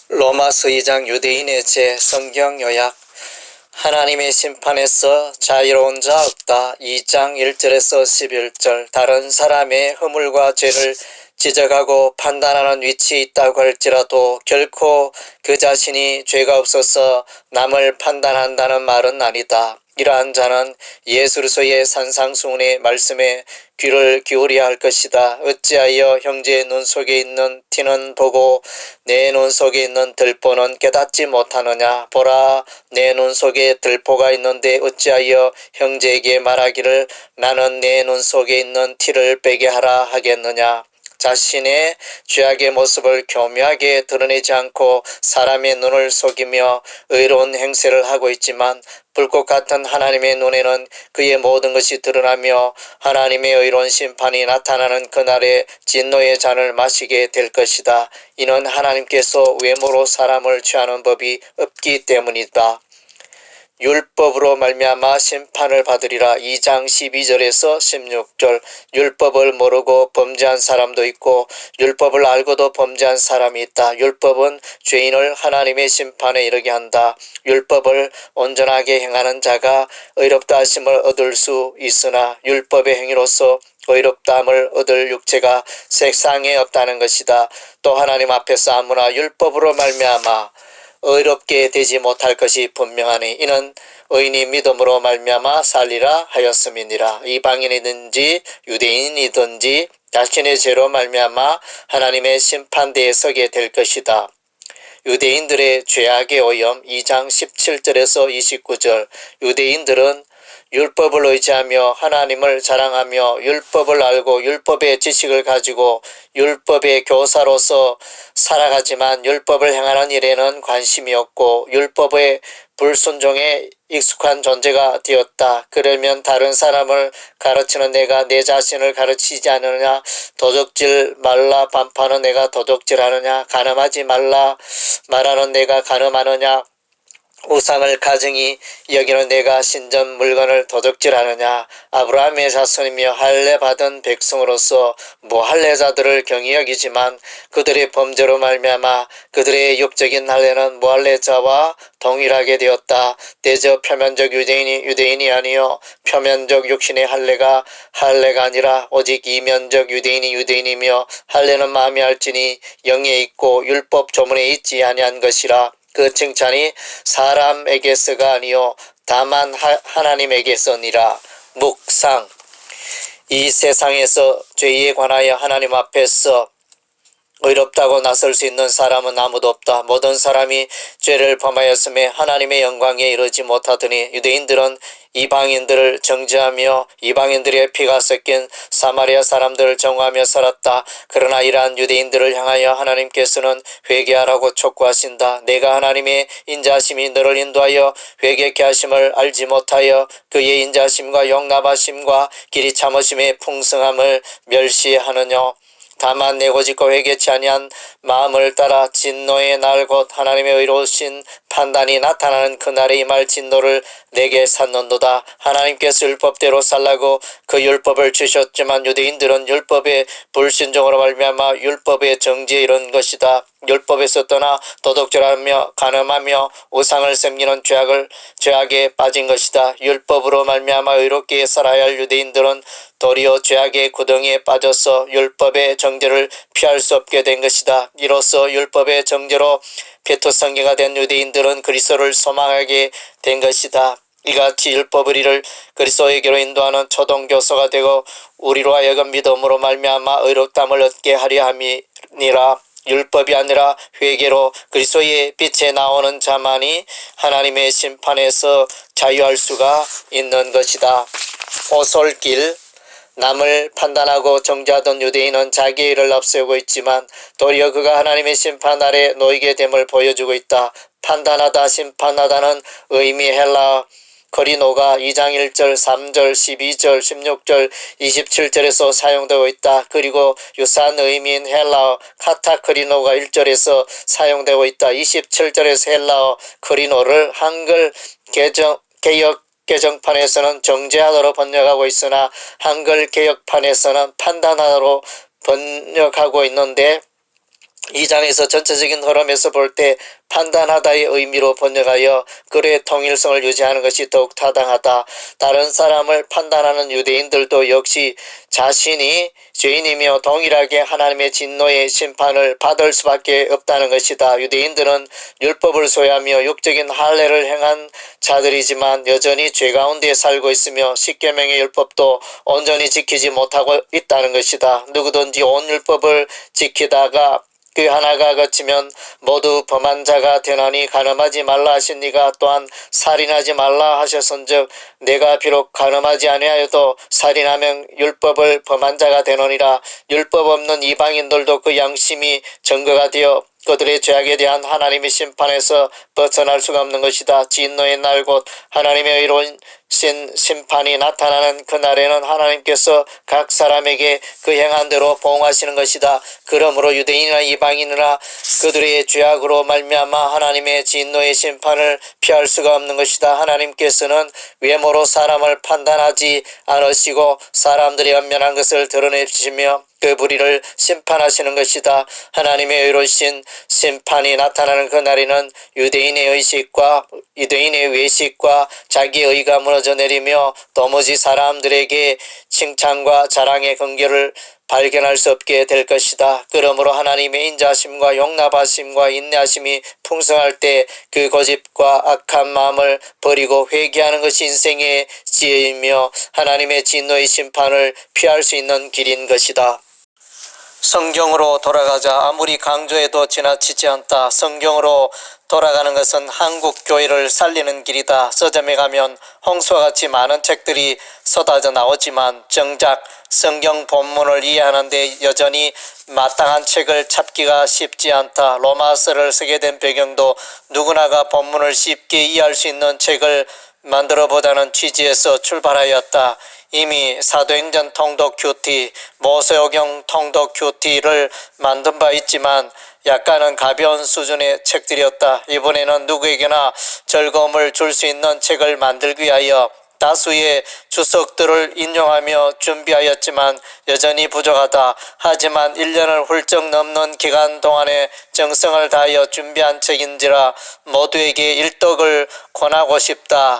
로마서 2장 유대인의 죄 성경 요약. 하나님의 심판에서 자유로운 자 없다. 2장 1절에서 11절. 다른 사람의 허물과 죄를 지적하고 판단하는 위치에 있다고 할지라도 결코 그 자신이 죄가 없어서 남을 판단한다는 말은 아니다. 이러한 자는 예수 그리스도의 산상수훈의 말씀에 귀를 기울여야 할 것이다. 어찌하여 형제의 눈 속에 있는 티는 보고 내 눈 속에 있는 들보는 깨닫지 못하느냐. 보라, 내 눈 속에 들보가 있는데 어찌하여 형제에게 말하기를 나는 내 눈 속에 있는 티를 빼게 하라 하겠느냐. 자신의 죄악의 모습을 교묘하게 드러내지 않고 사람의 눈을 속이며 의로운 행세를 하고 있지만 불꽃 같은 하나님의 눈에는 그의 모든 것이 드러나며 하나님의 의로운 심판이 나타나는 그날에 진노의 잔을 마시게 될 것이다. 이는 하나님께서 외모로 사람을 취하는 법이 없기 때문이다. 율법으로 말미암아 심판을 받으리라. 2장 12절에서 16절. 율법을 모르고 범죄한 사람도 있고 율법을 알고도 범죄한 사람이 있다. 율법은 죄인을 하나님의 심판에 이르게 한다. 율법을 온전하게 행하는 자가 의롭다 하심을 얻을 수 있으나 율법의 행위로서 의롭다함을 얻을 육체가 세상에 없다는 것이다. 또 하나님 앞에서 아무나 율법으로 말미암아 의롭게 되지 못할 것이 분명하니 이는 의인이 믿음으로 말미암아 살리라 하였음이니라. 이방인이든지 유대인이든지 자신의 죄로 말미암아 하나님의 심판대에 서게 될 것이다. 유대인들의 죄악의 오염. 2장 17절에서 29절. 유대인들은 율법을 의지하며 하나님을 자랑하며 율법을 알고 율법의 지식을 가지고 율법의 교사로서 살아가지만 율법을 행하는 일에는 관심이 없고 율법의 불순종에 익숙한 존재가 되었다. 그러면 다른 사람을 가르치는 내가 내 자신을 가르치지 않느냐. 도적질 말라 반파는 내가 도적질하느냐. 간음하지 말라 말하는 내가 간음하느냐. 우상을 가증히 여기는 내가 신전 물건을 도둑질하느냐. 아브라함의 자손이며 할례 받은 백성으로서 무할례자들을 경히 여기지만 그들의 범죄로 말미암아 그들의 육적인 할례는 무할례자와 동일하게 되었다. 대저 표면적 유대인이 아니요 표면적 육신의 할례가 아니라 오직 이면적 유대인이며 할례는 마음에 할지니 영에 있고 율법 조문에 있지 아니한 것이라. 그 칭찬이 사람에게서가 아니요 다만 하나님에게서니라. 묵상. 이 세상에서 죄에 관하여 하나님 앞에서 의롭다고 나설 수 있는 사람은 아무도 없다. 모든 사람이 죄를 범하였음에 하나님의 영광에 이르지 못하더니 유대인들은 이방인들을 정죄하며 이방인들의 피가 섞인 사마리아 사람들을 정오하며 살았다. 그러나 이러한 유대인들을 향하여 하나님께서는 회개하라고 촉구하신다. 내가 하나님의 인자하심이 너를 인도하여 회개케 하심을 알지 못하여 그의 인자하심과 용납하심과 길이 참으심의 풍성함을 멸시하느냐. 다만 내고짓고 회개치 아니한 마음을 따라 진노의 날 곧 하나님의 의로우신 판단이 나타나는 그날에 임할 진노를 내게 샀는도다. 하나님께서 율법대로 살라고 그 율법을 주셨지만 유대인들은 율법의 불신종으로 말미암아 율법의 정지에 이른 것이다. 율법에서 떠나 도둑질하며 간음하며 우상을 섬기는 죄악에 빠진 것이다. 율법으로 말미암아 의롭게 살아야 할 유대인들은 도리어 죄악의 구덩이에 빠져서 율법의 정죄를 피할 수 없게 된 것이다. 이로써 율법의 정죄로 피투성이가 된 유대인들은 그리스도를 소망하게 된 것이다. 이같이 율법을 이를 그리스도에게로 인도하는 초동교서가 되고 우리로 하여금 믿음으로 말미암아 의롭다함을 얻게 하려 함이니라. 율법이 아니라 회개로 그리스도의 빛에 나오는 자만이 하나님의 심판에서 자유할 수가 있는 것이다. 오솔길. 남을 판단하고 정죄하던 유대인은 자기의 일을 앞세우고 있지만 도리어 그가 하나님의 심판 아래 놓이게 됨을 보여주고 있다. 판단하다, 심판하다는 의미 헬라 거리노가 2장 1절, 3절, 12절, 16절, 27절에서 사용되고 있다. 그리고 유사한 의미인 헬라어 카타크리노가 1절에서 사용되고 있다. 27절에서 헬라어 크리노를 한글 개역 개정판에서는 정죄하다로 번역하고 있으나 한글 개역판에서는 판단하다로 번역하고 있는데 이 장에서 전체적인 흐름에서 볼 때 판단하다의 의미로 번역하여 글의 통일성을 유지하는 것이 더욱 타당하다. 다른 사람을 판단하는 유대인들도 역시 자신이 죄인이며 동일하게 하나님의 진노의 심판을 받을 수밖에 없다는 것이다. 유대인들은 율법을 소유하며 육적인 할례를 행한 자들이지만 여전히 죄 가운데 살고 있으며 십계명의 율법도 온전히 지키지 못하고 있다는 것이다. 누구든지 온 율법을 지키다가 그 하나가 거치면 모두 범한 자가 되나니 간음하지 말라 하신 이가 또한 살인하지 말라 하셨은즉 내가 비록 간음하지 아니하여도 살인하면 율법을 범한 자가 되느니라. 율법 없는 이방인들도 그 양심이 증거가 되어 그들의 죄악에 대한 하나님의 심판에서 벗어날 수가 없는 것이다. 진노의 날 곧 하나님의 의로운 심판이 나타나는 그날에는 하나님께서 각 사람에게 그 행한 대로 보응하시는 것이다. 그러므로 유대인이나 이방인이나 그들의 죄악으로 말미암아 하나님의 진노의 심판을 피할 수가 없는 것이다. 하나님께서는 외모로 사람을 판단하지 않으시고 사람들이 엄연한 것을 드러내시며 그 불의를 심판하시는 것이다. 하나님의 의로우신 심판이 나타나는 그날에는 유대인의 의식과 유대인의 외식과 자기의 의가 무너져 내리며 도무지 사람들에게 칭찬과 자랑의 근거를 발견할 수 없게 될 것이다. 그러므로 하나님의 인자하심과 용납하심과 인내하심이 풍성할 때 그 고집과 악한 마음을 버리고 회개하는 것이 인생의 지혜이며 하나님의 진노의 심판을 피할 수 있는 길인 것이다. 성경으로 돌아가자. 아무리 강조해도 지나치지 않다. 성경으로 돌아가는 것은 한국 교회를 살리는 길이다. 서점에 가면 홍수와 같이 많은 책들이 쏟아져 나오지만 정작 성경 본문을 이해하는 데 여전히 마땅한 책을 찾기가 쉽지 않다. 로마서를 쓰게 된 배경도 누구나가 본문을 쉽게 이해할 수 있는 책을 만들어보자는 취지에서 출발하였다. 이미 사도행전 통독 큐티, 모세오경 통독 큐티를 만든 바 있지만 약간은 가벼운 수준의 책들이었다. 이번에는 누구에게나 즐거움을 줄 수 있는 책을 만들기 위하여 다수의 주석들을 인용하며 준비하였지만 여전히 부족하다. 하지만 1년을 훌쩍 넘는 기간 동안에 정성을 다하여 준비한 책인지라 모두에게 일독을 권하고 싶다.